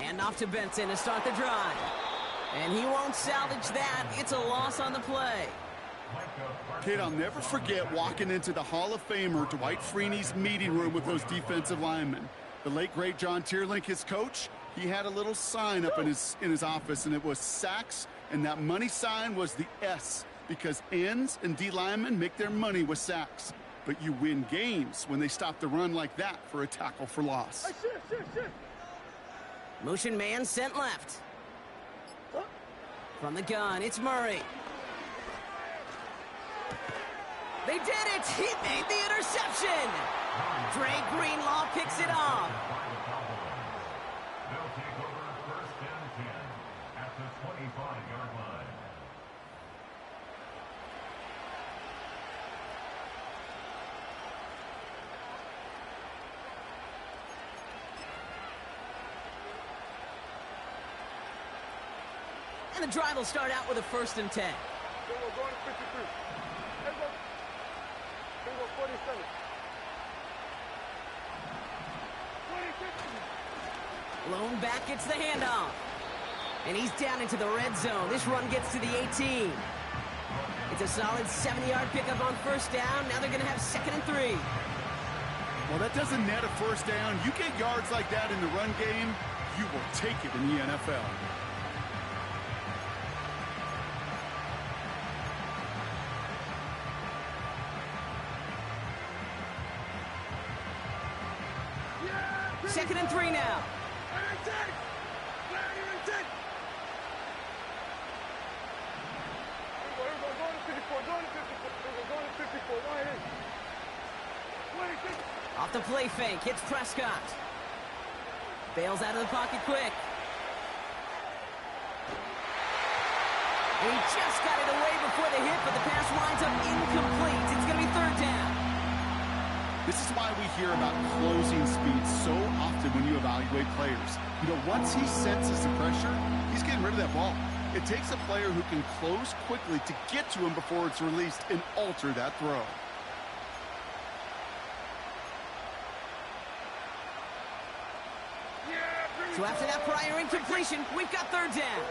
And off to Benson to start the drive. And he won't salvage that. It's a loss on the play. Kid, I'll never forget walking into the Hall of Famer Dwight Freeney's meeting room with those defensive linemen. The late, great John Tierlink, his coach, he had a little sign up in his office, and it was sacks, and that money sign was the S, because ends and D linemen make their money with sacks. But you win games when they stop the run like that for a tackle for loss. Motion man sent left. From the gun, it's Murray. They did it! He made the interception! Dre Greenlaw picks it off. They'll take over first and 10 at the 25-yard line. And the drive will start out with a first and 10. Then we're going to 53. Then go 47. 26. Lone back gets the handoff. And he's down into the red zone. This run gets to the 18. It's a solid 70-yard pickup on first down. Now they're going to have second and 3. Well, that doesn't net a first down. You get yards like that in the run game, you will take it in the NFL. 2nd and 3 now. Off the play fake, hits Prescott. Bails out of the pocket quick. And he just got it away before the hit, but the pass winds up incomplete. It's going to be 3rd down. This is why we hear about closing speed so often when you evaluate players. You know, once he senses the pressure, he's getting rid of that ball. It takes a player who can close quickly to get to him before it's released and alter that throw. So after that prior incompletion, we've got 3rd down.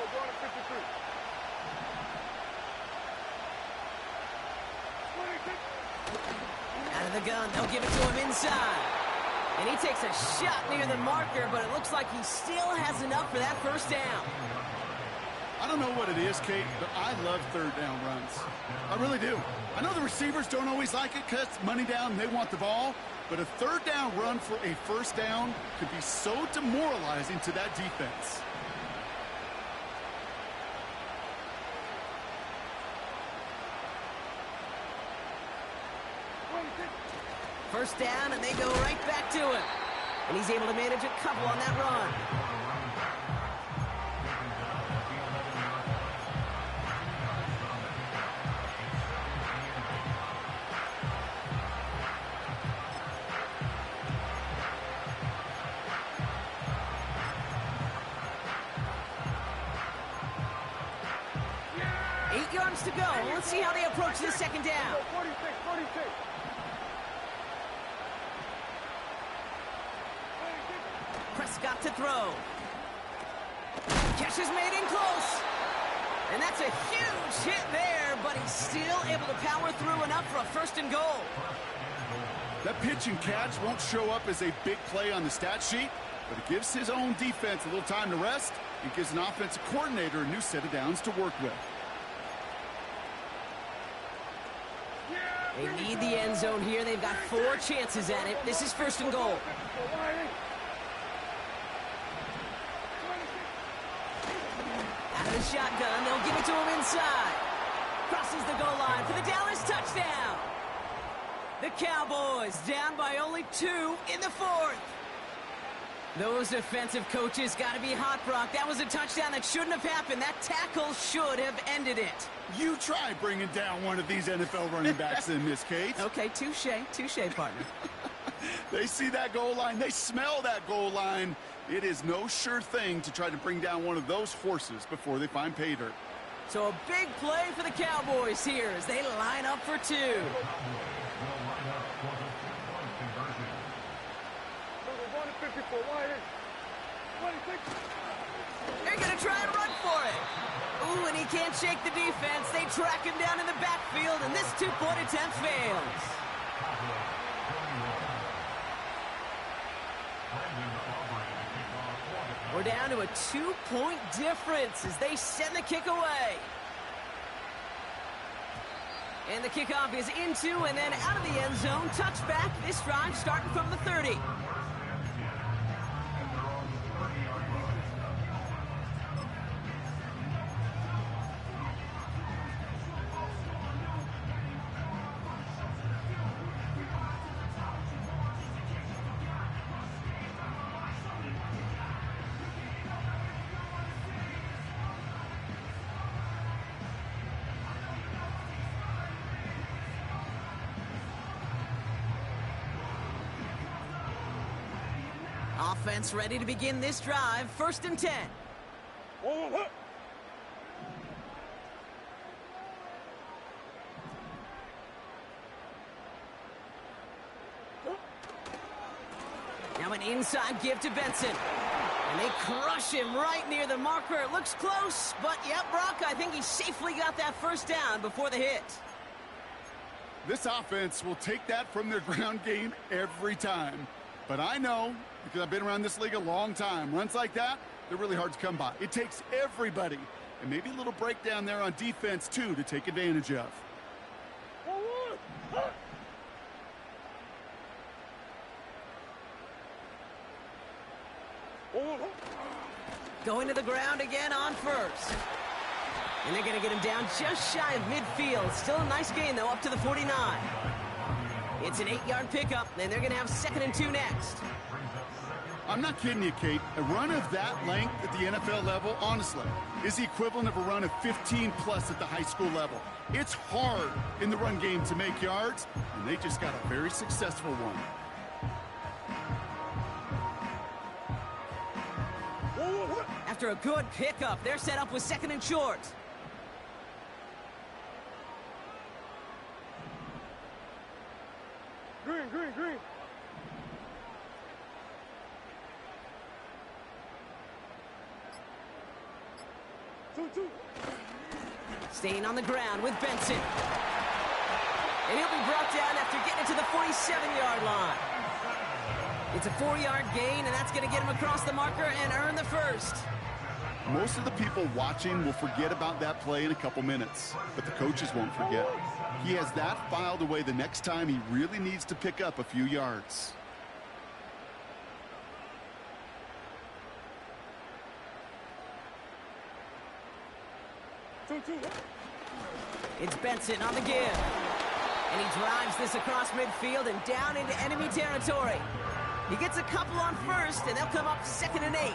Out of the gun, they'll give it to him inside. And he takes a shot near the marker, but it looks like he still has enough for that 1st down. I don't know what it is, Kate, but I love 3rd down runs. I really do. I know the receivers don't always like it because it's money down and they want the ball, but a 3rd down run for a 1st down could be so demoralizing to that defense. First down, and they go right back to him. And he's able to manage a couple on that run. Yeah! 8 yards to go. Let's see how they approach this 2nd down. 46. Prescott to throw. Catch is made in close. And that's a huge hit there, but he's still able to power through enough for a 1st and goal. That pitch and catch won't show up as a big play on the stat sheet, but it gives his own defense a little time to rest. It gives an offensive coordinator a new set of downs to work with. They need the end zone here. They've got 4 chances at it. This is 1st and goal. Out of the shotgun, they'll give it to him inside. Crosses the goal line for the Dallas touchdown. The Cowboys down by only 2 in the 4th. Those defensive coaches got to be hot, Brock. That was a touchdown that shouldn't have happened. That tackle should have ended it. You try bringing down one of these NFL running backs in, Miss Kate. Okay, touche, partner. They see that goal line. They smell that goal line. It is no sure thing to try to bring down one of those horses before they find pay dirt. So a big play for the Cowboys here as they line up for 2. They're going to try and run for it. Ooh, and he can't shake the defense. They track him down in the backfield, and this 2-point attempt fails. We're down to a 2-point difference as they send the kick away. And the kickoff is into and then out of the end zone. Touchback. This drive starting from the 30. Offense ready to begin this drive. 1st and 10. Now an inside give to Benson. And they crush him right near the marker. It looks close, but yep, Brock, I think he safely got that 1st down before the hit. This offense will take that from their ground game every time. But I know, because I've been around this league a long time, runs like that, they're really hard to come by. It takes everybody, and maybe a little breakdown there on defense, too, to take advantage of. going to the ground again on first. And they're going to get him down just shy of midfield. Still a nice gain, though, up to the 49. It's an 8-yard pickup, and they're going to have 2nd and 2 next. I'm not kidding you, Kate. A run of that length at the NFL level, honestly, is the equivalent of a run of 15-plus at the high school level. It's hard in the run game to make yards, and they just got a very successful one. After a good pickup, they're set up with 2nd and short. Green, green, green. Two. Staying on the ground with Benson. And he'll be brought down after getting to the 47-yard line. It's a 4-yard gain, and that's going to get him across the marker and earn the first. Most of the people watching will forget about that play in a couple minutes, but the coaches won't forget. He has that filed away the next time he really needs to pick up a few yards. Two. It's Benson on the give. And he drives this across midfield and down into enemy territory. He gets a couple on first, and they'll come up 2nd and 8.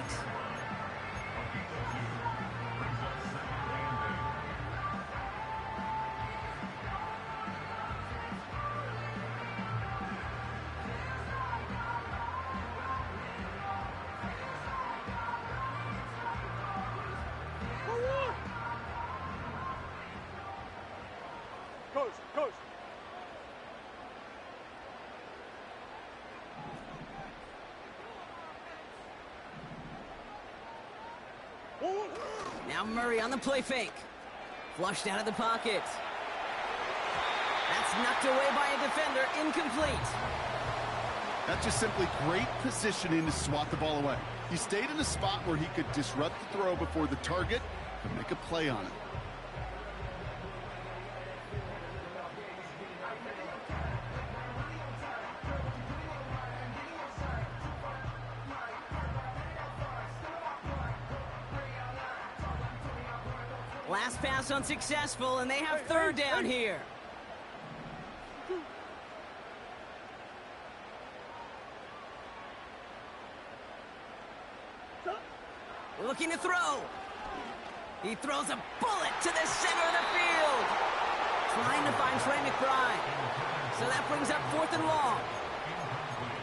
Coach. Now Murray on the play fake. Flushed out of the pocket. That's knocked away by a defender, incomplete. That's just simply great positioning to swat the ball away. He stayed in a spot where he could disrupt the throw before the target could make a play on it. Last pass unsuccessful, and they have 3rd down here. Looking to throw. He throws a bullet to the center of the field. Trying to find Trey McBride. So that brings up 4th and long.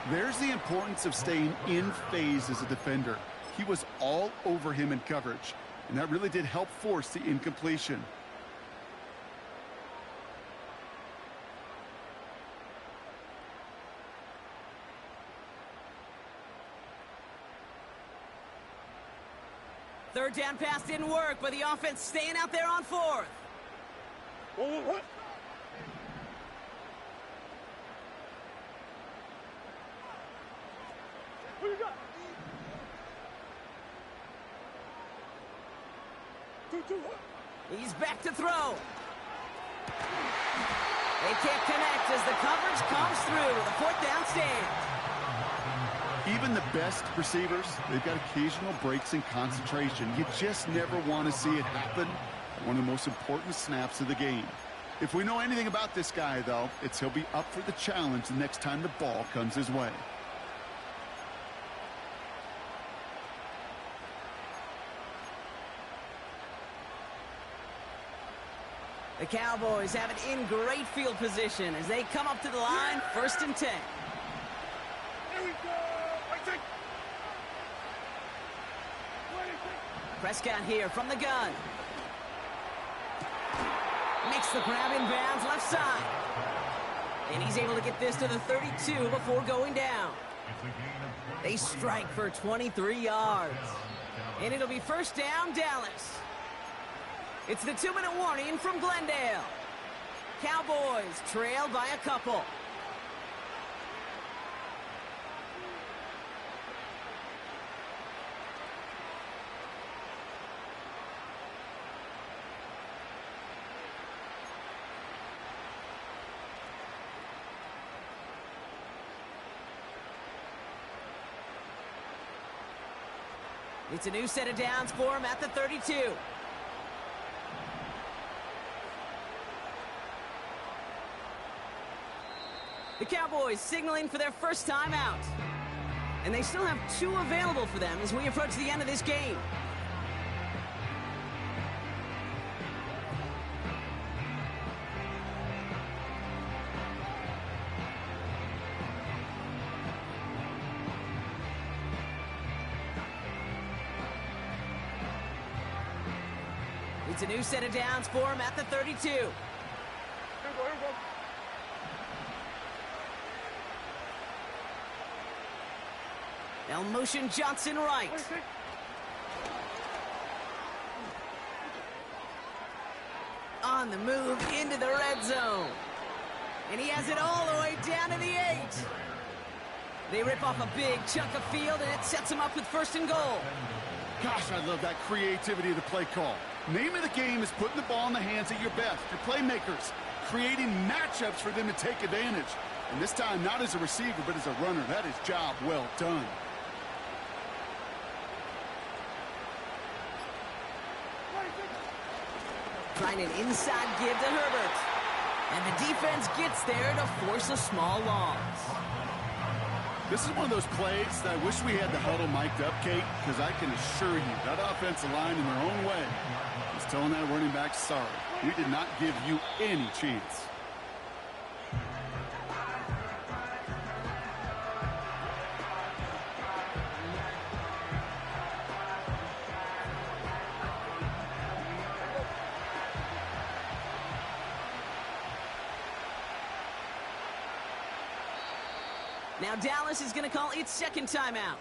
There's the importance of staying in phase as a defender. He was all over him in coverage, and that really did help force the incompletion. Third down pass didn't work, but the offense staying out there on 4th. What? What you got? Two. He's back to throw. They can't connect as the coverage comes through. The 4th down stand. Even the best receivers, they've got occasional breaks in concentration. You just never want to see it happen at one of the most important snaps of the game. If we know anything about this guy, though, it's he'll be up for the challenge the next time the ball comes his way. The Cowboys have it in great field position as they come up to the line, 1st and 10. Here we go. Prescott here from the gun. Makes the grab in bounds left side. And he's able to get this to the 32 before going down. They strike for 23 yards. And it'll be 1st down, Dallas. It's the 2-minute warning from Glendale. Cowboys trail by a couple. It's a new set of downs for him at the 32. The Cowboys signaling for their first time out. And they still have 2 available for them as we approach the end of this game. It's a new set of downs for him at the 32. Here we go. Now motion Johnson right. 26. On the move into the red zone. And he has it all the way down to the 8. They rip off a big chunk of field, and it sets him up with 1st and goal. Gosh, I love that creativity of the play call. Name of the game is putting the ball in the hands of your best, your playmakers, creating matchups for them to take advantage. And this time, not as a receiver, but as a runner. That is job well done. Trying an inside give to Herbert. And the defense gets there to force a small loss. This is one of those plays that I wish we had the huddle mic'd up, Kate, because I can assure you that offensive line in their own way is telling that running back, sorry, we did not give you any chance. Now Dallas is going to call its 2nd timeout.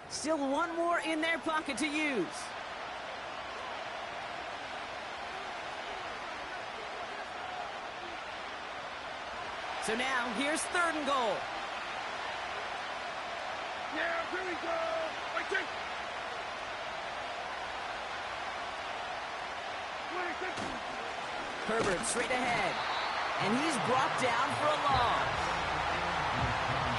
Still 1 more in their pocket to use. So now here's 3rd and goal. Yeah, here we go. 26. 26. Herbert straight ahead. And he's brought down for a loss.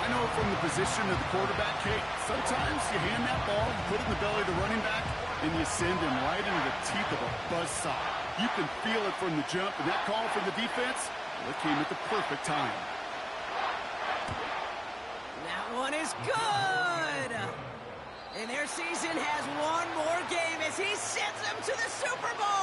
I know from the position of the quarterback, Kate, sometimes you hand that ball, you put it in the belly of the running back, and you send him right into the teeth of a buzzsaw. You can feel it from the jump, and that call from the defense, well, it came at the perfect time. That one is good! And their season has 1 more game as he sends them to the Super Bowl!